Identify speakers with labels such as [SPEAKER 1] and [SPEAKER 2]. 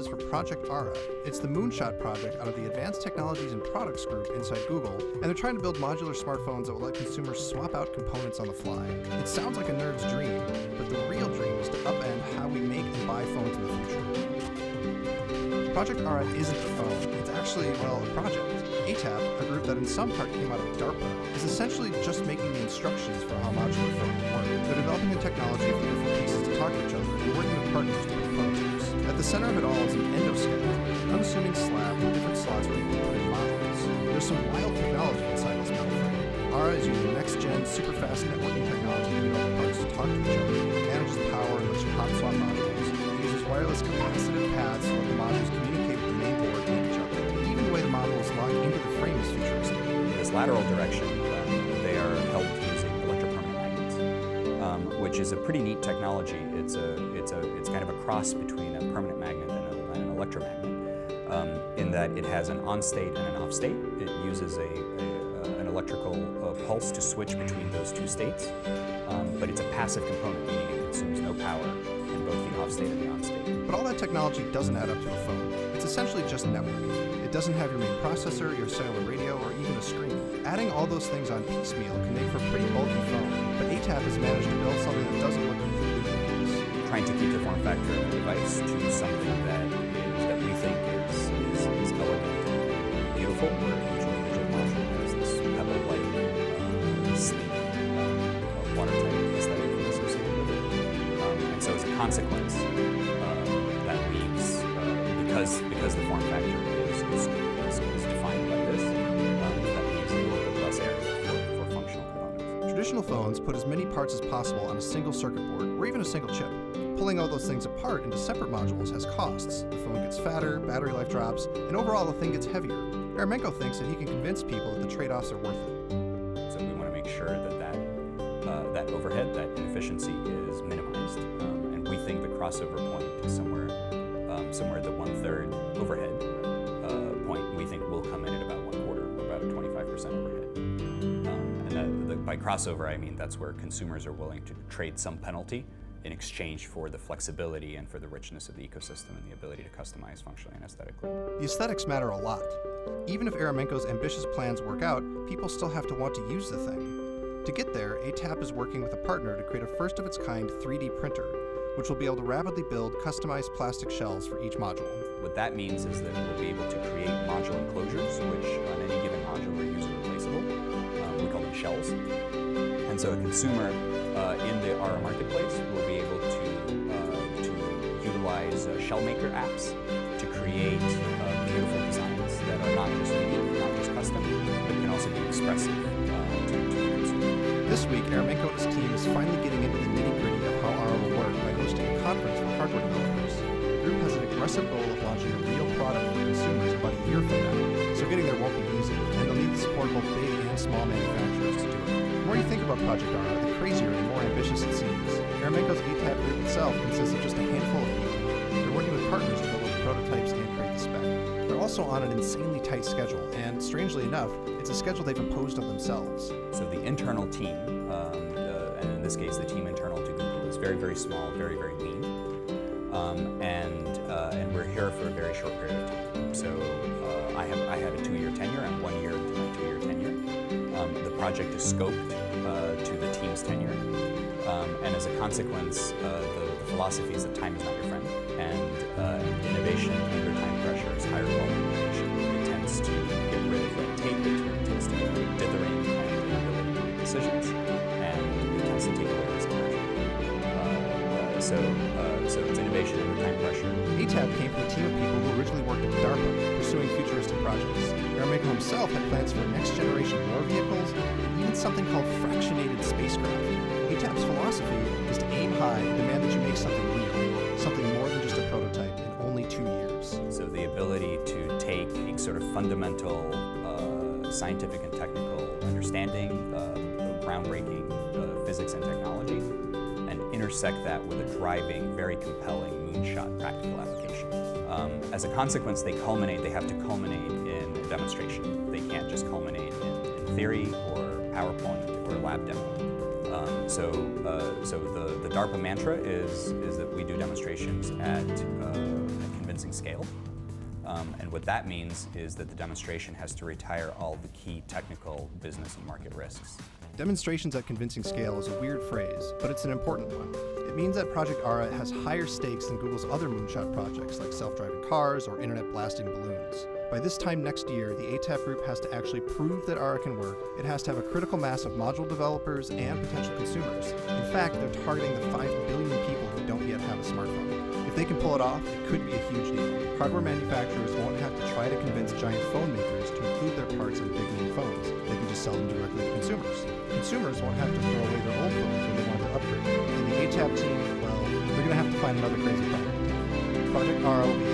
[SPEAKER 1] is for Project Ara. It's the moonshot project out of the Advanced Technologies and Products group inside Google, and they're trying to build modular smartphones that will let consumers swap out components on the fly. It sounds like a nerd's dream, but the real dream is to upend how we make and buy phones in the future. Project Ara isn't a phone. It's actually, well, a project. ATAP, a group that in some part came out of DARPA, is essentially just making the instructions for how modular phones work. They're developing the technology for different pieces to talk to each other and working with partners to build prototypes. At the center of it all is an endoskeleton, an unassuming slab with different slots where you can put in modules. There's some wild technology inside this metal frame. Ara is using next-gen, super-fast networking technology to get all the parts to talk to each other. It manages power and lets you hot swap modules. It uses wireless capacitive pads to let the modules communicate with the main board and each other. Even the way the modules lock into the frame is futuristic.
[SPEAKER 2] In this lateral direction, they are held using electropermanent magnets, which is a pretty neat technology. It's kind of a cross between a permanent magnet and an electromagnet, in that it has an on state and an off state. It uses an electrical pulse to switch between those two states, but it's a passive component, meaning it consumes no power in both the off state and the on state.
[SPEAKER 1] But all that technology doesn't add up to a phone. It's essentially just networking. It doesn't have your main processor, your cellular radio, or even a screen. Adding all those things on piecemeal can make for a pretty bulky phone, but ATAP has managed to build something that doesn't look completely useless.
[SPEAKER 2] Trying to keep the form factor of the device to something that we think is elegant and beautiful, where each individual module has this pebble-like, sleek, watertight aesthetic associated with it. And so as a consequence, that leaves, because the form factor is defined by this, that leaves a little bit less area for functional components.
[SPEAKER 1] Traditional phones put as many parts as possible on a single circuit board, or even a single chip. Pulling all those things apart into separate modules has costs. The phone gets fatter, battery life drops, and overall the thing gets heavier. Eremenko thinks that he can convince people that the trade-offs are worth it.
[SPEAKER 2] So we want to make sure that overhead, that inefficiency is minimized, and we think the crossover point is somewhere at the 1/3 overhead point. We think will come in at about 1/4, about 25% overhead. And by crossover, I mean that's where consumers are willing to trade some penalty in exchange for the flexibility and for the richness of the ecosystem and the ability to customize functionally and aesthetically.
[SPEAKER 1] The aesthetics matter a lot. Even if Eremenko's ambitious plans work out, people still have to want to use the thing. To get there, ATAP is working with a partner to create a first-of-its-kind 3D printer, which will be able to rapidly build customized plastic shells for each module.
[SPEAKER 2] What that means is that we'll be able to create module enclosures, which on any given module are user replaceable. We call them shells. And so a consumer in the Ara marketplace will be able to utilize shellmaker apps to create beautiful designs that are not just unique, not just custom, but can also be expressive to the consumer.
[SPEAKER 1] This week, Eremenko and his team is finally getting into the nitty-gritty of how Ara will work by hosting a conference for hardware developers. The group has an aggressive goal of launching a real product for consumers about a year from now, so getting there won't be easy, and they'll need the support of both big and small manufacturers to do it. The more you think about Project Ara, the crazier and more ambitious it seems. Eremenko's ATAP group itself consists of just a handful of people. They're working with partners to build the prototypes and create the spec. They're also on an insanely tight schedule, and strangely enough, it's a schedule they've imposed on themselves.
[SPEAKER 2] So the internal team, and in this case the team internal to Google, is very, very small, very, very lean, and we're here for a very short period of time. So I had a 2-year tenure. I'm 1 year into my 2-year tenure. The project is scoped to the team's tenure, and as a consequence, the philosophy is that time is not your friend, and innovation under time pressure is higher quality innovation. It tends to get rid of red tape, it tends to get rid of dithering and inability to make decisions, and it tends to take away risk aversion. So it's innovation under time pressure.
[SPEAKER 1] ATAP came from a team of people who originally worked at DARPA, pursuing futuristic projects. Eremenko himself had plans for next-generation war vehicles, and even something called fractionated spacecraft. ATAP's philosophy is to aim high and demand that you make something real, something more than just a prototype in only 2 years.
[SPEAKER 2] So the ability to take a sort of fundamental scientific and technical understanding, groundbreaking physics and technology, and intersect that with a driving, very compelling moonshot practical application. As a consequence, they have to culminate in a demonstration. They can't just culminate in theory or PowerPoint or lab demo. So the DARPA mantra is that we do demonstrations at convincing convincing scale. And what that means is that the demonstration has to retire all the key technical, business, and market risks.
[SPEAKER 1] Demonstrations at convincing scale is a weird phrase, but it's an important one. It means that Project Ara has higher stakes than Google's other moonshot projects like self-driving cars or internet blasting balloons. By this time next year, the ATAP group has to actually prove that Ara can work. It has to have a critical mass of module developers and potential consumers. In fact, they're targeting the 5 billion people who don't yet have a smartphone. If they can pull it off, it could be a huge deal. Hardware manufacturers won't have to try to convince giant phone makers to include their parts in big name phones. They can just sell them directly to consumers. Consumers won't have to throw away their old phones when they want to upgrade. And the ATAP team, well, they're going to have to find another crazy product. Project Ara will be